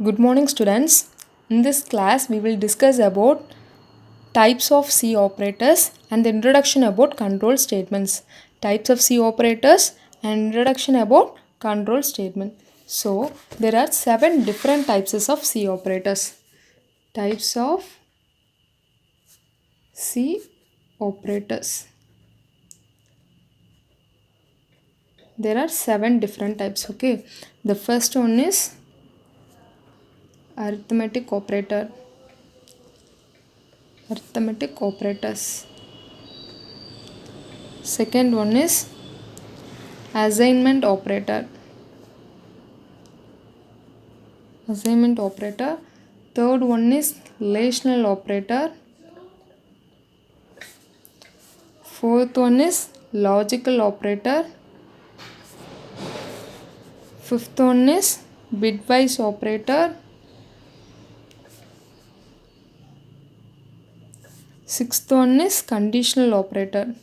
Good morning, students. In this class, we will discuss about types of C operators and the introduction about control statements. Types of C operators and introduction about control statement. So, there are 7 different types of C operators. Types of C operators. There are 7 different types. Okay. The first one is arithmetic operator. Arithmetic operators. Second one is assignment operator. Assignment operator. Third one is relational operator. Fourth one is logical operator. Fifth one is bitwise operator. Sixth one is conditional operator.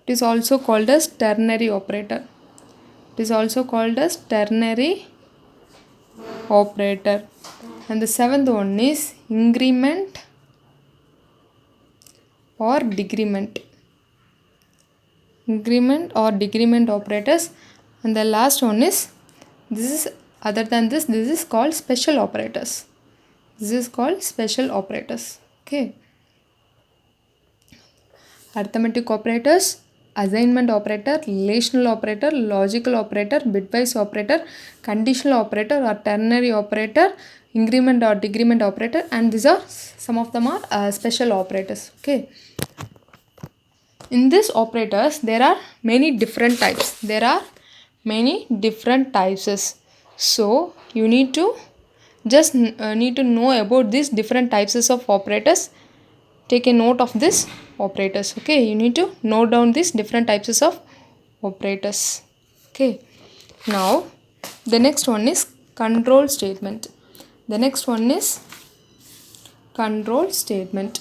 It is also called as ternary operator. It is also called as ternary operator. And the seventh one is increment or decrement. Increment or decrement operators. And the last one is this is called special operators. This is called special operators. Okay. Arithmetic operators, assignment operator, relational operator, logical operator, bitwise operator, conditional operator or ternary operator, increment or decrement operator, and these are some of them are special operators. Okay. In these operators, there are many different types. There are many different types. So you need to need to know about these different types of operators. Take a note of this operators. Okay, you need to note down these different types of operators. Okay, now the next one is control statement. The next one is control statement.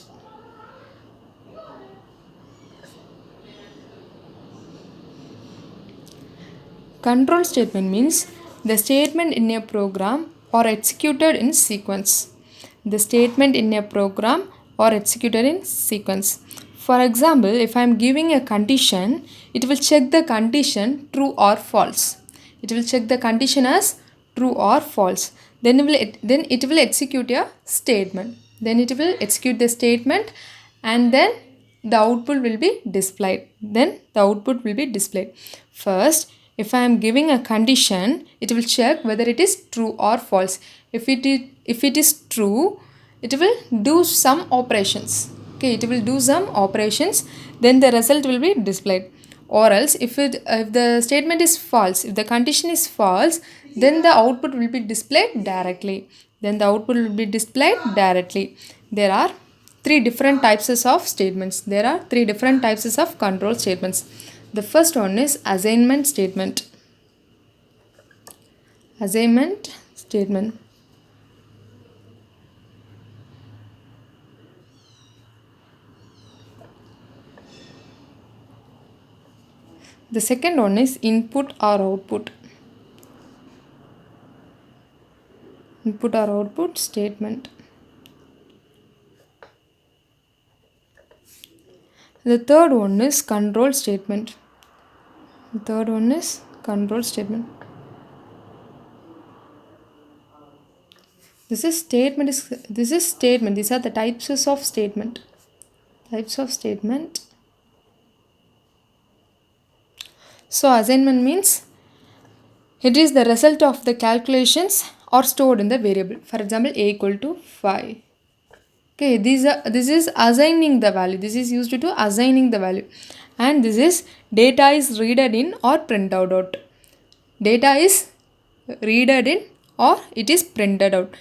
Control statement means the statement in a program or executed in sequence. The statement in a program or executed in sequence. For example, if I am giving a condition, it will check the condition true or false. It will check the condition as true or false. Then it will execute a statement. Then it will execute the statement and then the output will be displayed. First, if I am giving a condition, it will check whether it is true or false. If it is true, it will do some operations. Okay, it will do some operations. Then the result will be displayed. Or else, if the statement is false, if the condition is false, then the output will be displayed directly. There are 3 different types of statements. There are 3 different types of control statements. The first one is assignment statement. Assignment statement. The second one is input or output. Input or output statement. The third one is control statement. This is statement. These are the types of statement. So assignment means it is the result of the calculations or stored in the variable. For example, a equal to 5. Okay, this is assigning the value. This is used to assigning the value. And this is data is readed in or printed out. Data is readed in or it is printed out.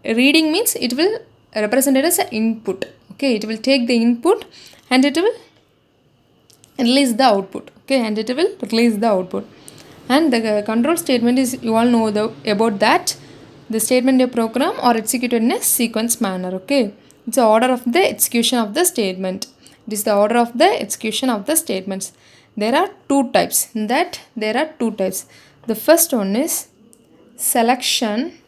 Reading means it will represent it as an input. Okay, it will take the input and it will release the output. Okay, and it will release the output. And the control statement is, you all know about that. The statement a program or executed in a sequence manner. Okay, it's the order of the execution of the statement. It is the order of the execution of the statements. There are 2 types. In that, there are 2 types. The first one is selection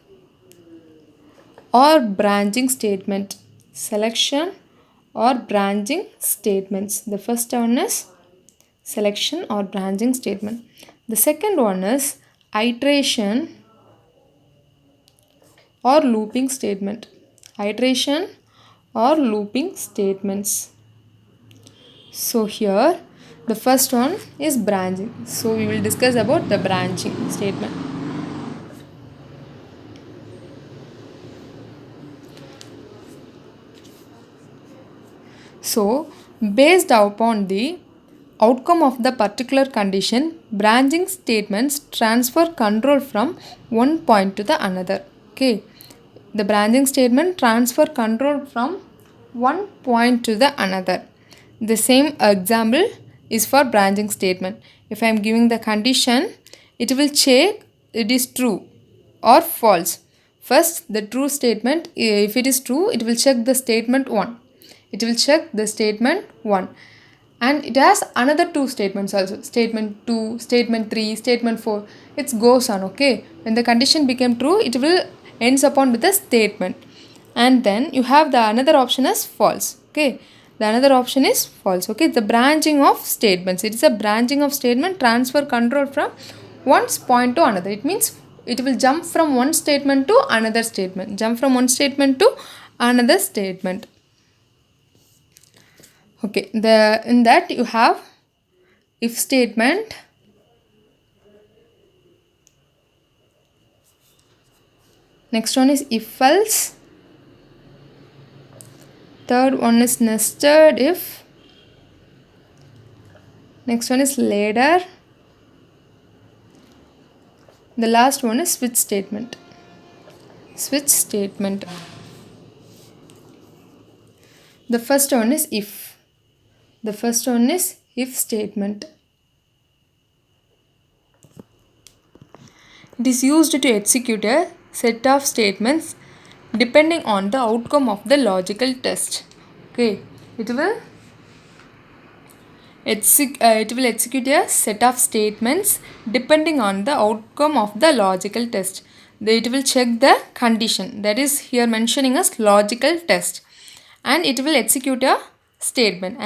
or branching statement. Selection or branching statements. The first one is selection or branching statement. The second one is iteration or looping statement. Iteration or looping statements. So here the first one is branching. So we will discuss about the branching statement. So based upon the outcome of the particular condition, branching statements transfer control from one point to the another. Okay. The branching statement transfer control from one point to the another. The same example is for branching statement. If I am giving the condition, it will check it is true or false. First, the true statement, if it is true, it will check the statement 1. It will check the statement 1. And it has another two statements also. Statement 2, statement 3, statement 4. It goes on, okay. When the condition became true, it will ends upon with a statement. And then you have the another option as false, okay. The another option is false, okay. The branching of statements. It is a branching of statement, transfer control from one point to another. It means it will jump from one statement to another statement. Jump from one statement to another statement. Okay, in that you have if statement, next one is if else, third one is nested if, next one is ladder, the last one is switch statement. Switch statement. The first one is if. The first one is if statement. It is used to execute a set of statements depending on the outcome of the logical test. Okay, it will execute a set of statements depending on the outcome of the logical test. It will check the condition, that is here mentioning as logical test, and it will execute a statement,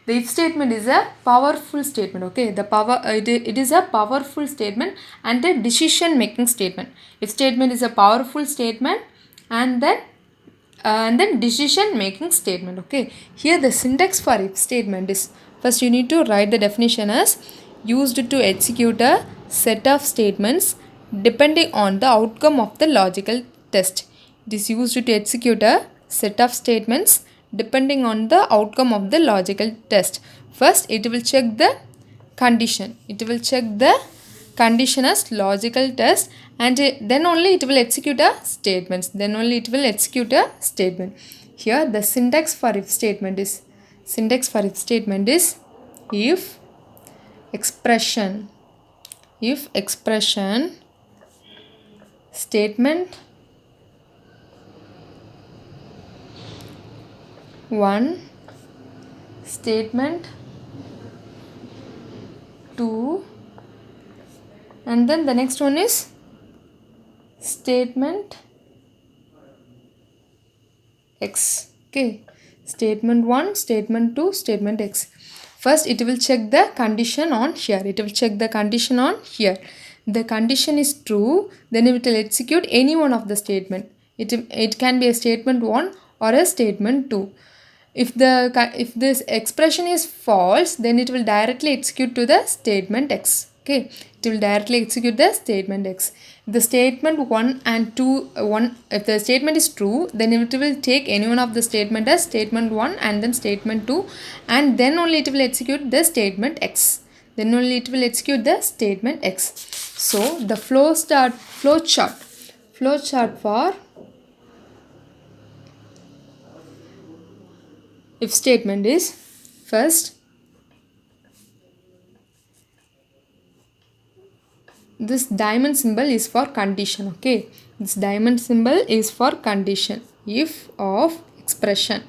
The if statement is a powerful statement, okay. It is a powerful statement and a decision making statement. If statement is a powerful statement and then decision making statement, okay. Here the syntax for if statement is, first you need to write the definition as used to execute a set of statements depending on the outcome of the logical test. It is used to execute a set of statements depending on the outcome of the logical test. First it will check the condition. It will check the condition as logical test, and then only it will execute a statements. Here the syntax for if statement is, if expression statement 1, statement 2, and then the next one is statement x, okay. Statement 1, statement 2, statement x. First it will check the condition on here. The condition is true, then it will execute any one of the statement. It can be a statement 1 or a statement 2. If this expression is false, then it will directly execute to the statement x, okay. It will directly execute the statement x. If the statement 1 and 2 if the statement is true, then it will take any one of the statement as statement 1 and then statement 2, and then only it will execute the statement x. So the flow chart for if statement is, first this diamond symbol is for condition, okay. This diamond symbol is for condition, if of expression.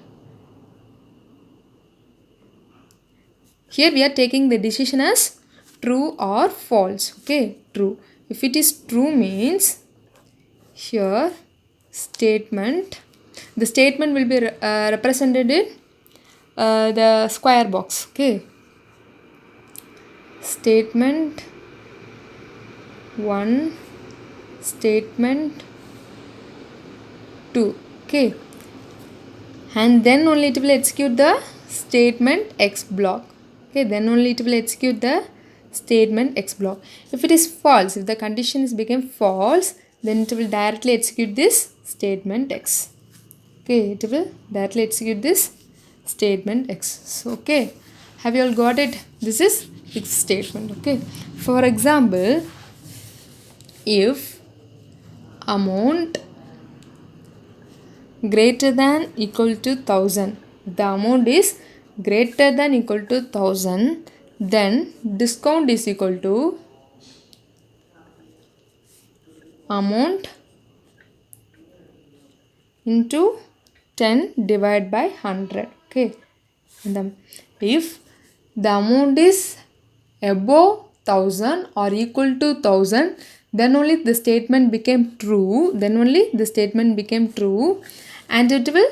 Here we are taking the decision as true or false. Okay, true. If it is true means here the statement will be represented in the square box. Okay, statement 1, statement 2. Okay, and then only it will execute the statement X block. Okay, then only it will execute the statement X block. If it is false, if the condition is become false, then it will directly execute this statement X. Okay, it will directly execute this statement X. So, okay, have you all got it? This is if statement. Okay, for example, if amount greater than equal to 1000, the amount is greater than equal to 1000, then discount is equal to amount into 10 divided by 100. Okay, and then if the amount is above 1000 or equal to 1000, then only the statement became true. And it will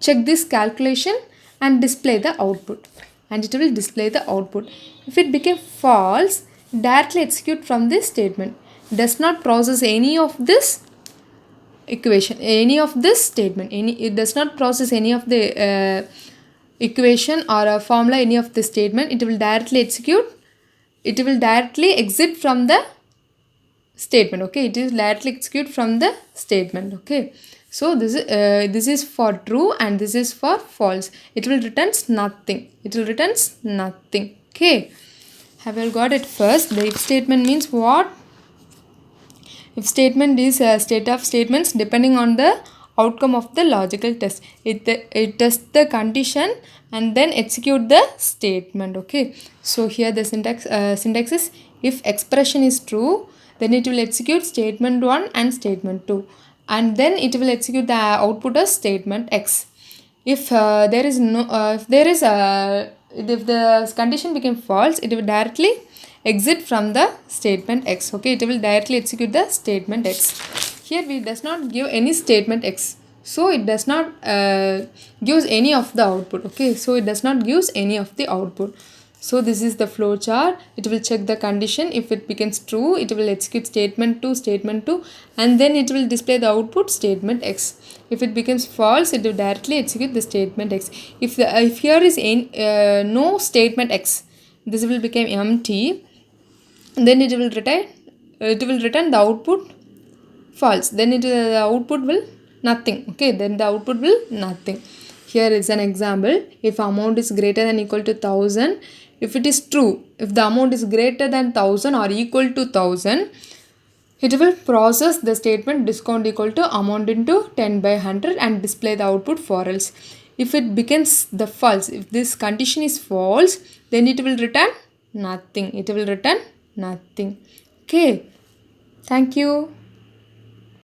check this calculation and display the output. If it became false, directly execute from this statement. Does not process any of this equation, any of this statement. It does not process any of the equation or a formula, any of the statement. It will directly exit from the statement. Okay, it is directly execute from the statement. Okay, so this is for true and this is for false. It will returns nothing. Okay, have you all got it? First, the if statement means what? If statement is a state of statements depending on the outcome of the logical test. It tests the condition and then execute the statement. Okay, so here the syntax is if expression is true, then it will execute statement 1 and statement 2, and then it will execute the output as statement X. If if the condition became false, it will directly exit from the statement X. Okay, it will directly execute the statement X. Here we does not give any statement X, so it does not gives any of the output. Okay, so it does not gives any of the output. So this is the flow chart. It will check the condition. If it becomes true, it will execute statement 2, and then it will display the output statement X. If it becomes false, it will directly execute the statement X. If here is no statement X, this will become empty. Then it will return the output false. Then the output will nothing. Okay, then the output will nothing. Here is an example. If amount is greater than equal to 1000, if it is true, if the amount is greater than 1000 or equal to 1000, it will process the statement discount equal to amount into 10 by 100 and display the output for else. If it becomes the false, if this condition is false, then it will return nothing. Okay, thank you.